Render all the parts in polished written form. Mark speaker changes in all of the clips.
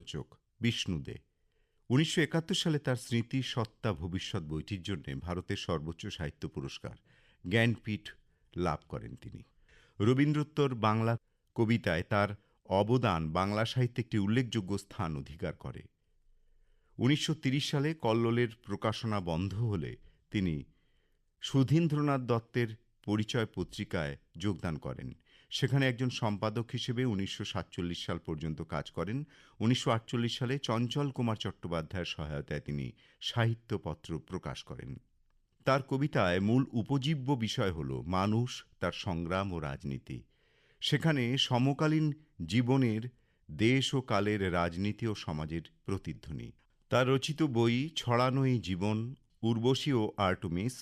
Speaker 1: সমালোচক বিষ্ণু দে। ১৯৭১ সালে তার স্মৃতি সত্তা ভবিষ্যৎ বইটির জন্য ভারতের সর্বোচ্চ সাহিত্য পুরস্কার জ্ঞানপীঠ লাভ করেন তিনি। রবীন্দ্রোত্তর বাংলা কবিতায় তার অবদান বাংলা সাহিত্যে একটি উল্লেখযোগ্য স্থান অধিকার করে। ১৯৩০ সালে কল্লোলের প্রকাশনা বন্ধ হলে তিনি সুধীন্দ্রনাথ দত্তের পরিচয় পত্রিকায় যোগদান করেন। সেখানে একজন সম্পাদক হিসেবে ১৯৪৭ সাল পর্যন্ত কাজ করেন। ১৯৪৮ সালে চঞ্চল কুমার চট্টোপাধ্যায়ের সহায়তায় তিনি সাহিত্যপত্র প্রকাশ করেন। তার কবিতায় মূল উপজীব্য বিষয় হল মানুষ, তার সংগ্রাম ও রাজনীতি। সেখানে সমকালীন জীবনের, দেশ ও কালের রাজনীতি ও সমাজের প্রতিধ্বনি। তার রচিত বই ছড়ানো এই জীবন, উর্বশী ও আর্টেমিস,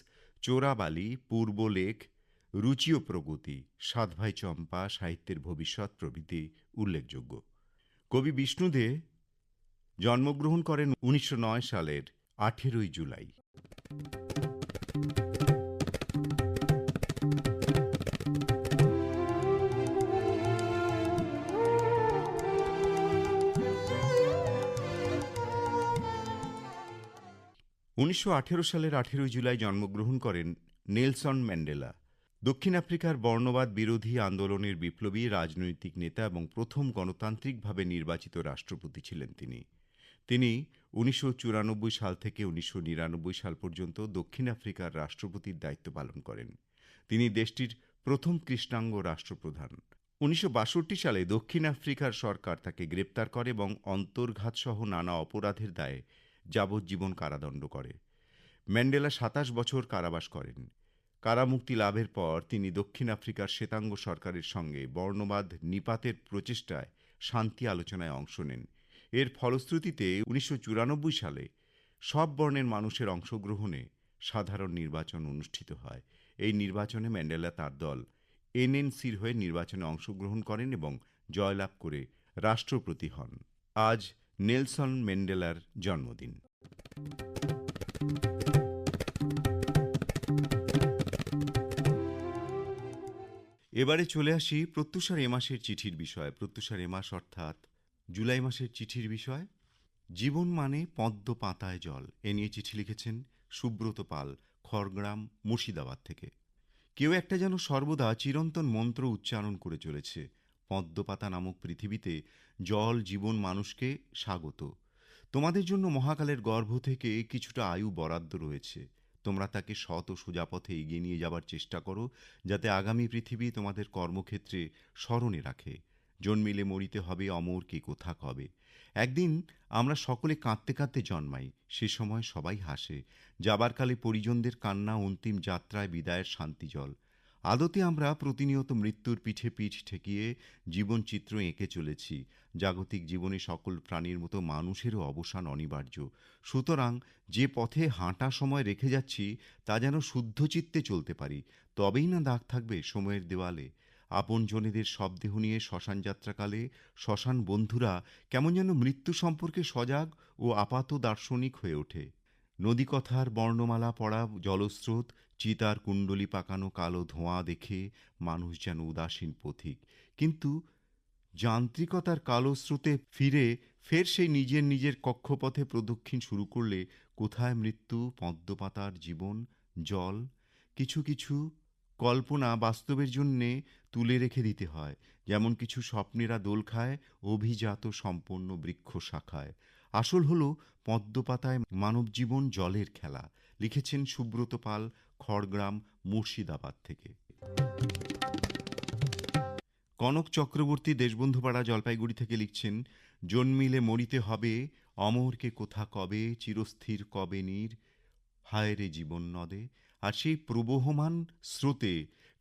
Speaker 1: চোরাবালি, পূর্বলেখ, রুচি ও প্রগতি, সাত ভাই চম্পা, সাহিত্যের ভবিষ্যৎ প্রভৃতি উল্লেখযোগ্য। কবি বিষ্ণু দে জন্মগ্রহণ করেন ১৯০৯ সালের ১৮ জুলাই। সালের ১৮ জুলাই জন্মগ্রহণ করেন নেলসন ম্যান্ডেলা। দক্ষিণ আফ্রিকার বর্ণবাদ বিরোধী আন্দোলনের বিপ্লবী রাজনৈতিক নেতা এবং প্রথম গণতান্ত্রিকভাবে নির্বাচিত রাষ্ট্রপতি ছিলেন তিনি। তিনি ১৯৯৪ সাল থেকে ১৯৯৯ সাল পর্যন্ত দক্ষিণ আফ্রিকার রাষ্ট্রপতির দায়িত্ব পালন করেন। তিনি দেশটির প্রথম কৃষ্ণাঙ্গ রাষ্ট্রপ্রধান। ১৯৬২ সালে দক্ষিণ আফ্রিকার সরকার তাকে গ্রেপ্তার করে এবং অন্তর্ঘাতসহ নানা অপরাধের দায়ে যাবজ্জীবন কারাদণ্ড করে। ম্যান্ডেলা ২৭ বছর কারাবাস করেন। কারামুক্তি লাভের পর তিনি দক্ষিণ আফ্রিকার শ্বেতাঙ্গ সরকারের সঙ্গে বর্ণবাদ নিপাতের প্রচেষ্টায় শান্তি আলোচনায় অংশ নেন। এর ফলশ্রুতিতে ১৯৯৪ সালে সব বর্ণের মানুষের অংশগ্রহণে সাধারণ নির্বাচন অনুষ্ঠিত হয়। এই নির্বাচনে ম্যান্ডেলা তার দল এনএনসির হয়ে নির্বাচনে অংশগ্রহণ করেন এবং জয়লাভ করে রাষ্ট্রপতি হন। আজ নেলসন ম্যান্ডেলার জন্মদিন। এবারে চলে আসি প্রত্যুষার এ মাসের চিঠির বিষয়। প্রত্যুষার এ মাস অর্থাৎ জুলাই মাসের চিঠির বিষয় জীবন মানে পদ্ম পাতায় জল। এ নিয়ে চিঠি লিখেছেন সুব্রত পাল, খড়গ্রাম, মুর্শিদাবাদ থেকে। কেউ একটা যেন সর্বদা চিরন্তন মন্ত্র উচ্চারণ করে চলেছে। পদ্মপাতা নামক পৃথিবীতে জল জীবন মানুষকে স্বাগত। তোমাদের জন্য মহাকালের গর্ভ থেকে কিছুটা আয়ু বরাদ্দ রয়েছে। তোমরা তাকে সৎ ও সোজা পথে এগিয়ে নিয়ে যাবার চেষ্টা করো, যাতে আগামী পৃথিবী তোমাদের কর্মক্ষেত্রে স্মরণে রাখে। জন্মিলে মরিতে হবে, অমর কে কোথা কবে। একদিন আমরা সকলে কাঁদতে কাঁদতে জন্মাই, সে সময় সবাই হাসে। যাবার কালে পরিজনদের কান্না অন্তিম যাত্রায় বিদায়ের শান্তি জল। আদতে আমরা প্রতিনিয়ত মৃত্যুর পিঠে পিঠ ঠেকিয়ে জীবনচিত্র এঁকে চলেছি। জাগতিক জীবনে সকল প্রাণীর মতো মানুষেরও অবসান অনিবার্য। সুতরাং যে পথে হাঁটা সময় রেখে যাচ্ছি তা যেন শুদ্ধ চিত্তে চলতে পারি, তবেই না দাগ থাকবে সময়ের দেওয়ালে। আপনজনেদের শবদেহ নিয়ে শ্মশান যাত্রাকালে শ্মশান বন্ধুরা কেমন যেন মৃত্যু সম্পর্কে সজাগ ও আপাত দার্শনিক হয়ে ওঠে। নদীকথার বর্ণমালা পড়া জলস্রোত, চিতার কুণ্ডলী পাকানো কালো ধোঁয়া দেখে মানুষ যেন উদাসীন পথিক। কিন্তু যান্ত্রিকতার কালো স্রোতে ফিরে ফের সেই নিজের নিজের কক্ষপথে প্রদক্ষিণ শুরু করলে কোথায় মৃত্যু, পদ্মপাতার জীবন, জল? কিছু কিছু কল্পনা বাস্তবের জন্যে তুলে রেখে দিতে হয়, যেমন কিছু স্বপ্নেরা দোল খায় অভিজাত সম্পন্ন বৃক্ষ শাখায়। আসল হলো পদ্মপাতায় মানবজীবন জলের খেলা। লিখেছেন সুব্রত পাল, খড়গ্রাম, মুর্শিদাবাদ থেকে। কনক চক্রবর্তী দেশবন্ধুপাড়া, জলপাইগুড়ি থেকে লিখছেন জন্মিলে মরিতে হবে, অমরকে কোথা কবে, চিরস্থির কবে নীর, হায় রে জীবন নদে। আর সেই প্রবহমান স্রোতে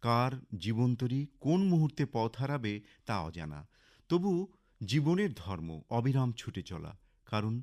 Speaker 1: কার জীবনতরী কোন মুহূর্তে পথ হারাবে তা অজানা। তবু জীবনের ধর্ম অবিরাম ছুটে চলা, কারণ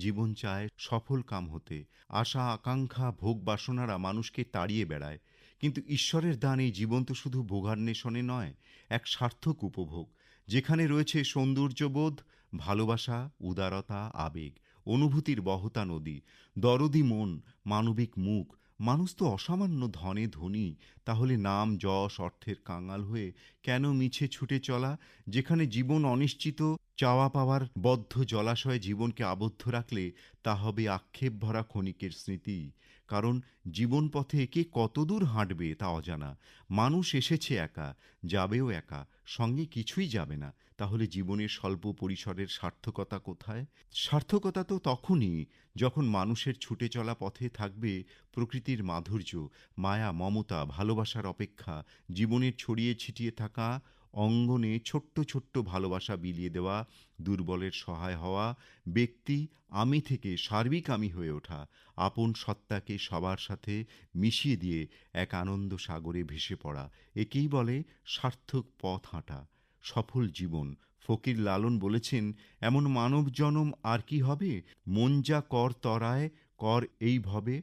Speaker 1: জীবন চায় সফল কাম হতে। আশা আকাঙ্ক্ষা ভোগ বাসনারা মানুষকে তাড়িয়ে বেড়ায়, কিন্তু ঈশ্বরের দান এই জীবন তো শুধু ভোগান্বেষণে নয়, এক সার্থক উপভোগ, যেখানে রয়েছে সৌন্দর্যবোধ, ভালোবাসা, উদারতা, আবেগ, অনুভূতির বহতা নদী, দরদি মন, মানবিক মুখ, মানুষ তো অসামান্য ধনে ধনী, তাহলে নাম যশ অর্থের কাঙাল হয়ে কেন মিছে ছুটে চলা, যেখানে জীবন অনিশ্চিত, চাওয়া পাওয়ার বদ্ধ জলাশয়ে জীবনকে আবদ্ধ রাখলে তা হবে আক্ষেপ ভরা ক্ষণিকের স্মৃতি। কারণ জীবন পথে কে কতদূর হাঁটবে তা অজানা। মানুষ এসেছে একা, যাবেও একা, সঙ্গে কিছুই যাবে না। তাহলে জীবনের স্বল্প পরিসরের সার্থকতা কোথায়? সার্থকতা তো তখনই যখন মানুষের ছুটে চলা পথে থাকবে প্রকৃতির মাধুর্য, মায়া, মমতা, ভালোবাসার অপেক্ষা, জীবনের ছড়িয়ে ছিটিয়ে থাকা অঙ্গনে ছোট্ট ছোট্ট ভালোবাসা বিলিয়ে দেওয়া, দুর্বলের সহায় হওয়া, ব্যক্তি আমি থেকে সার্বিক আমি হয়ে ওঠা, আপন সত্তাকে সবার সাথে মিশিয়ে দিয়ে এক আনন্দ সাগরে ভেসে পড়া, একেই বলে সার্থক পথ হাঁটা, সফল জীবন। ফকির লালন বলেছেন, এমন মানব জনম আর কি হবে, মন যা কর তরায় কর এই ভবে।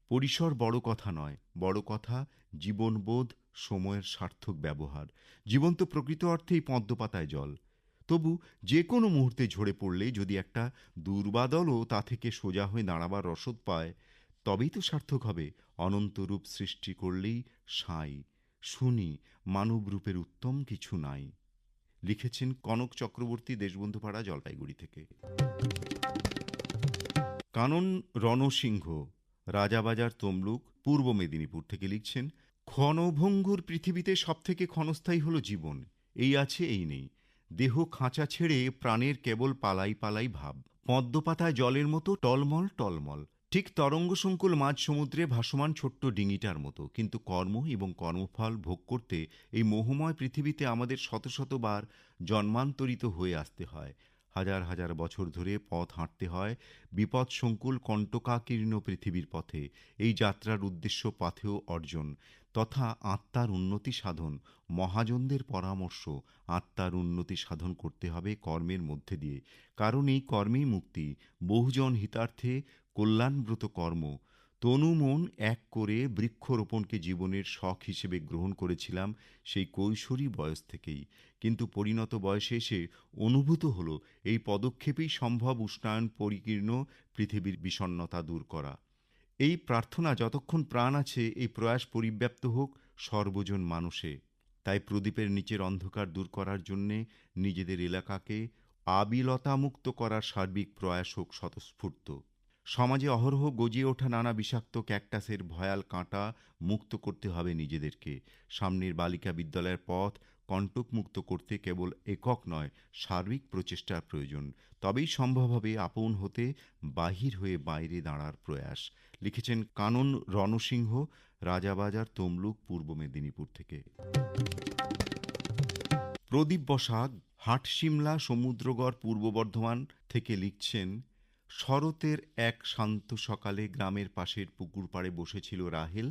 Speaker 1: পরিসর বড় কথা নয়, বড় কথা জীবনবোধ, সময়ের সার্থক ব্যবহার। জীবন তো প্রকৃত অর্থেই পদ্মপাতায় জল। তবু যে কোনো মুহূর্তে ঝরে পড়লে যদি একটা দুর্বাদলও তা থেকে সোজা হয়ে দাঁড়াবার রসদ পায়, তবেই তো সার্থক হবে। অনন্ত রূপ সৃষ্টি করলেই সাঁই, শুনি মানব রূপের উত্তম কিছু নাই। লিখেছেন কনক চক্রবর্তী, দেশবন্ধুপাড়া, জলপাইগুড়ি থেকে। কানন রণসিংহ, রাজাবাজার তমলুক, পূর্ব মেদিনীপুর থেকে লিখছেন, ক্ষণভঙ্গুর পৃথিবীতে সবথেকে ক্ষণস্থায়ী হলো জীবন। এই আছে এই নেই। দেহ খাঁচা ছেড়ে প্রাণের কেবল পালাই পালাই ভাব। পদ্মপাতায় জলের মতো টলমল টলমল, ঠিক তরঙ্গসংকুল মাঝ সমুদ্রে ভাসমান ছোট্ট ডিঙিটার মতো। কিন্তু কর্ম এবং কর্মফল ভোগ করতে এই মোহময় পৃথিবীতে আমাদের শত শতবার জন্মান্তরিত হয়ে আসতে হয়। হাজার হাজার বছর ধরে পথ হাঁটতে হয় বিপদসংকুল কণ্টকাকীর্ণ পৃথিবীর পথে। এই যাত্রার উদ্দেশ্য পাথেয় অর্জন তথা আত্মার উন্নতি সাধন। মহাজনদের পরামর্শ, আত্মার উন্নতি সাধন করতে হবে কর্মের মধ্যে দিয়ে, কারণ এই কর্মেই মুক্তি। বহুজন হিতার্থে কল্যাণব্রত কর্ম। তনু মন এক করে বৃক্ষরোপণকে জীবনের শখ হিসেবে গ্রহণ করেছিলাম সেই কৈশোরী বয়স থেকেই। কিন্তু পরিণত বয়সে এসে অনুভূত হলো এই পদক্ষেপেই সম্ভব উষ্ণায়ন পরিকীর্ণ পৃথিবীর বিষণ্ণতা দূর করা। এই প্রার্থনা, যতক্ষণ প্রাণ আছে এই প্রয়াস পরিব্যাপ্ত হোক সর্বজন মানুষে। তাই প্রদীপের নিচের অন্ধকার দূর করার জন্যে নিজেদের এলাকাকে আবিলতামুক্ত করার সার্বিক প্রয়াস হোক স্বতঃস্ফূর্ত। সমাজে অহরহ গজিয়ে ওঠা নানা বিষাক্ত ক্যাকটাসের ভয়াল কাঁটা মুক্ত করতে হবে নিজেদেরকে। সামনের বালিকা বিদ্যালয়ের পথ কণ্টকমুক্ত করতে কেবল একক নয়, সার্বিক প্রচেষ্টার প্রয়োজন। তবেই সম্ভব হবে আপন হতে বাহির হয়ে বাইরে দাঁড়ার প্রয়াস। লিখেছেন কানন রণসিংহ, রাজাবাজার তমলুক, পূর্ব মেদিনীপুর থেকে। প্রদীপ বসাক, হাটশিমলা, সমুদ্রগড়, পূর্ব বর্ধমান থেকে লিখছেন, শরতের এক শান্ত সকালে গ্রামের পাশের পুকুর পাড়ে বসেছিল রাহেল।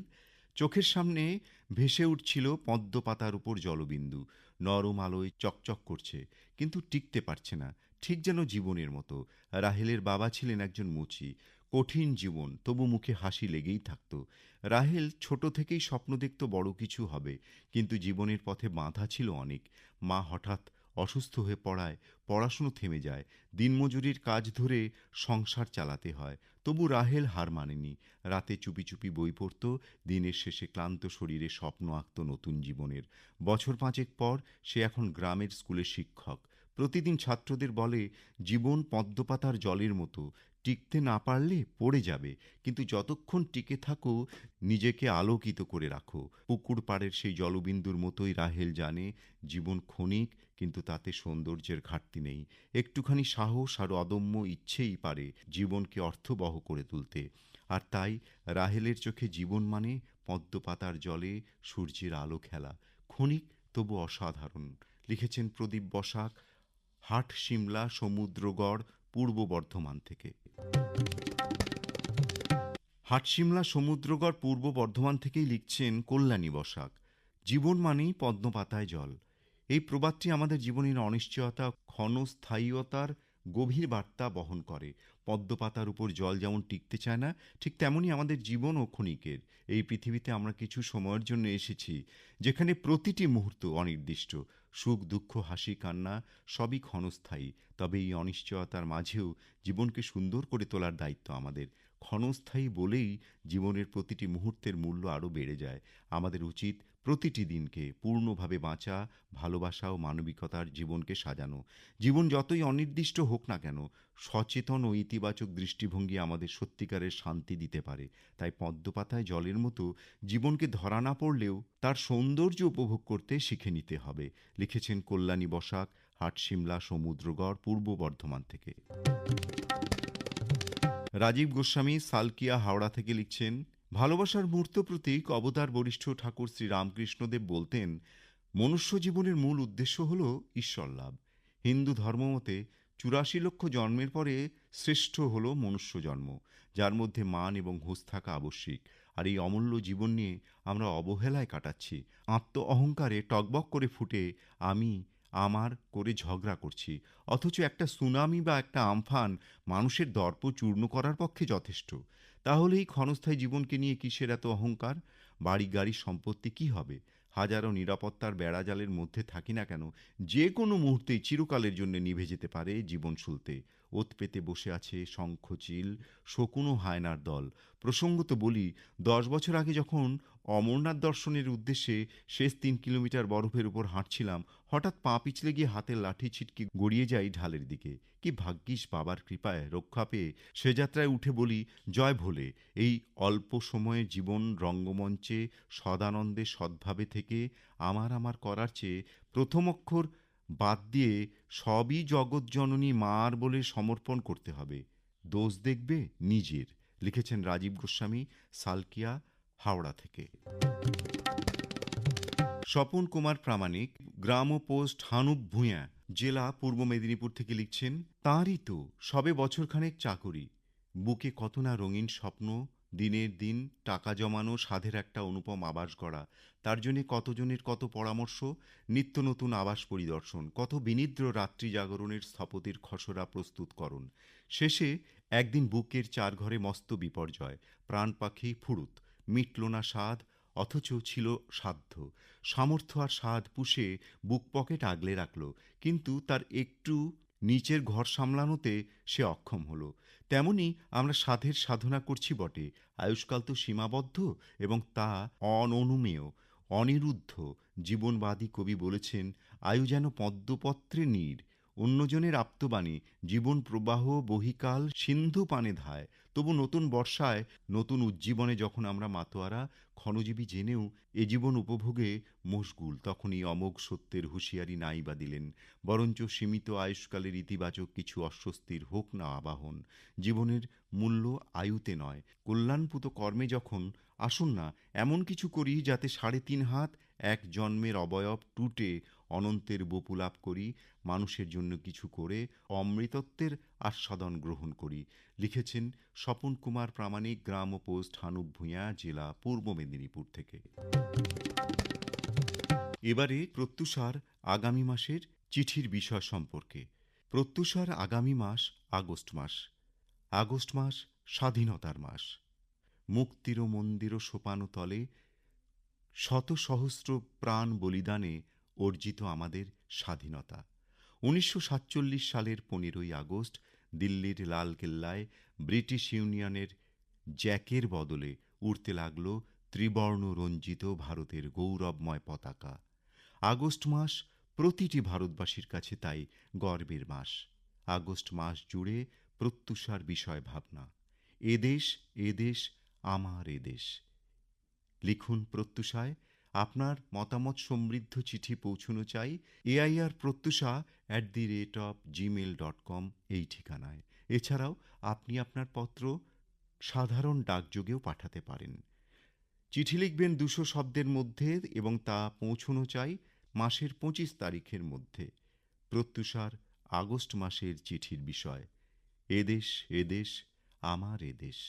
Speaker 1: চোখের সামনে ভেসে উঠছিল পদ্ম পাতার উপর জলবিন্দু। নরম আলোয় চকচক করছে, কিন্তু টিকতে পারছে না, ঠিক যেন জীবনের মতো। রাহেলের বাবা ছিলেন একজন মুচি। কঠিন জীবন, তবু মুখে হাসি লেগেই থাকত। রাহেল ছোট থেকেই স্বপ্ন দেখত বড় কিছু হবে, কিন্তু জীবনের পথে বাধা ছিল অনেক। মা হঠাৎ অসুস্থ হয়ে পড়ায় পড়াশুনো থেমে যায়। দিনমজুরির কাজ ধরে সংসার চালাতে হয়। তবু রাহেল হার মানেনি। রাতে চুপি চুপি বই পড়ত, দিনের শেষে ক্লান্ত শরীরে স্বপ্ন আঁকত নতুন জীবনের। বছর পাঁচেক পর সে এখন গ্রামের স্কুলের শিক্ষক। প্রতিদিন ছাত্রদের বলে, জীবন পদ্মপাতার জলের মতো, টিকতে না পারলে পড়ে যাবে, কিন্তু যতক্ষণ টিকে থাকো নিজেকে আলোকিত করে রাখো। পুকুর পাড়ের সেই জলবিন্দুর মতোই রাহেল জানে, জীবন ক্ষণিক, কিন্তু তাতে সৌন্দর্যের ঘাটতি নেই। একটুখানি সাহস আর অদম্য ইচ্ছেই পারে জীবনকে অর্থবহ করে তুলতে। আর তাই রাহেলের চোখে জীবন মানে পদ্মপাতার জলে সূর্যের আলো খেলা, ক্ষণিক তবু অসাধারণ। লিখেছেন প্রদীপ বসাক, হাটশিমলা, সমুদ্রগড়, পূর্ব বর্ধমান থেকে। হাটশিমলা, সমুদ্রগড়, পূর্ব বর্ধমান থেকেই লিখছেন কল্যাণী বসাক, জীবন মানেই পদ্মপাতায় জল। এই প্রবাদটি আমাদের জীবনের অনিশ্চয়তা, ক্ষণস্থায়ীতার গভীর বার্তা বহন করে। পদ্মপাতার উপর জল যেমন টিকতে চায় না, ঠিক তেমনই আমাদের জীবনও ক্ষণিকের। এই পৃথিবীতে আমরা কিছু সময়ের জন্য এসেছি, যেখানে প্রতিটি মুহূর্ত অনির্দিষ্ট। সুখ দুঃখ হাসি কান্না সবই ক্ষণস্থায়ী। তবে এই অনিশ্চয়তার মাঝেও জীবনকে সুন্দর করে তোলার দায়িত্ব আমাদের। ক্ষণস্থায়ী বলেই জীবনের প্রতিটি মুহূর্তের মূল্য আরও বেড়ে যায়। আমাদের উচিত প্রতিটি দিনকে পূর্ণভাবে বাঁচা, ভালোবাসা ও মানবিকতার জীবনকে সাজানো। জীবন যতই অনির্দিষ্ট হোক না কেন, সচেতন ও ইতিবাচক দৃষ্টিভঙ্গি আমাদের সত্যিকারের শান্তি দিতে পারে। তাই পদ্মপাতায় জলের মতো জীবনকে ধরা না পড়লেও তার সৌন্দর্য উপভোগ করতে শিখে নিতে হবে। লিখেছেন কল্যাণী বসাক, হাটশিমলা, সমুদ্রগড়, পূর্ব বর্ধমান থেকে। রাজীব গোস্বামী সালকিয়া, হাওড়া থেকে লিখছেন, ভালোবাসার মূর্ত প্রতীক অবতার বরিষ্ঠ ঠাকুর শ্রী রামকৃষ্ণদেব বলতেন, মনুষ্য জীবনের মূল উদ্দেশ্য হল ঈশ্বর লাভ। হিন্দু ধর্মমতে ৮৪ লক্ষ জন্মের পরে শ্রেষ্ঠ হল মনুষ্য জন্ম, যার মধ্যে মান এবং হুঁশ থাকা আবশ্যিক। আর এই অমূল্য জীবন নিয়ে আমরা অবহেলায় কাটাচ্ছি। আত্ম অহংকারে টগবগ করে ফুটে আমি আমার করে ঝগড়া করছি, অথচ একটা সুনামি বা একটা আমফান মানুষের দর্প চূর্ণ করার পক্ষে যথেষ্ট। তাহলে এই ক্ষণস্থায়ী জীবনকে নিয়ে কিসের এত অহংকার? বাড়ি গাড়ি সম্পত্তি কি হবে? হাজারো নিরাপত্তার বেড়াজালের মধ্যে থাকি না কেন, যে কোনো মুহূর্তেই চিরকালের জন্য নিভে যেতে পারে জীবন সুলতে। ওত পেতে বসে আছে শঙ্খচিল, শকুন ও হায়নার দল। প্রসঙ্গত বলি, 10 বছর আগে যখন অমরনাথ দর্শনের উদ্দেশ্যে শেষ 3 কিলোমিটার বরফের উপর হাঁটছিলাম, হঠাৎ পা পিছলে গিয়ে হাতের লাঠি ছিটকে গড়িয়ে যাই ঢালের দিকে। কি ভাগ্যিস বাবার কৃপায় রক্ষা পেয়ে সে যাত্রায় উঠে বলি, জয় ভোলে। এই অল্প সময়ে জীবন রঙ্গমঞ্চে সদানন্দে সদ্ভাবে থেকে আমার আমার করার চেয়ে প্রথম অক্ষর বাদ দিয়ে সবই জগৎজননী মার বলে সমর্পণ করতে হবে। দোষ দেখবে নিজের। লিখেছেন রাজীব গোস্বামী, সালকিয়া, হাওড়া থেকে। স্বপন কুমার প্রামাণিক, গ্রাম ও পোস্ট, হানুপ ভূঁইয়া, জেলা পূর্ব মেদিনীপুর থেকে লিখছেন, তাঁরই তো সবে বছরখানেক চাকরি, বুকে কত না রঙিন স্বপ্ন, দিনের দিন টাকা জমানো, সাধের একটা অনুপম আবাস গড়া, তার জন্যে কতজনের কত পরামর্শ, নিত্য নতুন আবাস পরিদর্শন, কত বিনিদ্র রাত্রি জাগরণের স্থপতির খসড়া প্রস্তুতকরণ। শেষে একদিন বুকের 4 ঘরে মস্ত বিপর্যয়, প্রাণ পাখি ফুরুত, মিটল না স্বাদ, অথচ ছিল সাধ্য। সামর্থ্য আর স্বাদ পুষে বুক পকেট আগলে রাখল, কিন্তু তার একটু নিচের ঘর সামলানোতে সে অক্ষম হলো। তেমনি আমরা সাধের সাধনা করছি বটে, আয়ুষ্কাল তো সীমাবদ্ধ এবং তা অননুমেয়, অনিরুদ্ধ। জীবনবাদী কবি বলেছেন, আয়ু যেন পদ্মপত্রে নীড়, অন্যজনের আপ্তবাণী, জীবন প্রবাহ বহিকাল সিন্ধু পানে ধায়। তবু নতুন বর্ষায়, নতুন উজ্জীবনে যখন আমরা মাতোয়ারা, ক্ষণজীবী জেনেও এ জীবন উপভোগে মশগুল, তখনই অমোঘ সত্যের হুঁশিয়ারি নাই বা দিলেন, বরঞ্চ সীমিত আয়ুষ্কালের ইতিবাচক কিছু অস্বস্তির হোক না আবাহন। জীবনের মূল্য আয়ুতে নয়, কল্যাণপুত কর্মে যখন, আসুন না এমন কিছু করি যাতে 3.5 হাত এক জন্মের অবয়ব টুটে অনন্তের বপু লাভ করি, মানুষের জন্য কিছু করে অমৃতত্বের আস্বাদন গ্রহণ করি। লিখেছেন স্বপন কুমার প্রামাণিক, গ্রাম ও পোস্ট, হানুপ ভূঁইয়া, জেলা পূর্ব মেদিনীপুর থেকে। এবারে প্রত্যুষার আগামী মাসের চিঠির বিষয় সম্পর্কে। প্রত্যুষার আগামী মাস আগস্ট মাস। আগস্ট মাস স্বাধীনতার মাস। মুক্তির মন্দির সোপান তলে শত সহস্র প্রাণ বলিদানে অর্জিত আমাদের স্বাধীনতা। 1947 সালের 15ই আগস্ট দিল্লির লালকেল্লায় ব্রিটিশ ইউনিয়নের জ্যাকের বদলে উড়তে লাগল ত্রিবর্ণ রঞ্জিত ভারতের গৌরবময় পতাকা। আগস্ট মাস প্রতিটি ভারতবাসীর কাছে তাই গর্বের মাস। আগস্ট মাস জুড়ে প্রত্যুষার বিষয় ভাবনা, এদেশ এদেশ আমার এদেশ। লিখুন প্রত্যুষায়, আপনার মতামত সমৃদ্ধ চিঠি পৌঁছনো চাই airprotyusha@gmail.com এই ঠিকানায়। এছাড়াও আপনি আপনার পত্র সাধারণ ডাকযোগেও পাঠাতে পারেন। চিঠি লিখবেন 200 শব্দের মধ্যে এবং তা পৌঁছনো চাই মাসের 25 তারিখের মধ্যে। প্রত্যুষার আগস্ট মাসের চিঠির বিষয়, এদেশ এদেশ আমার এদেশ।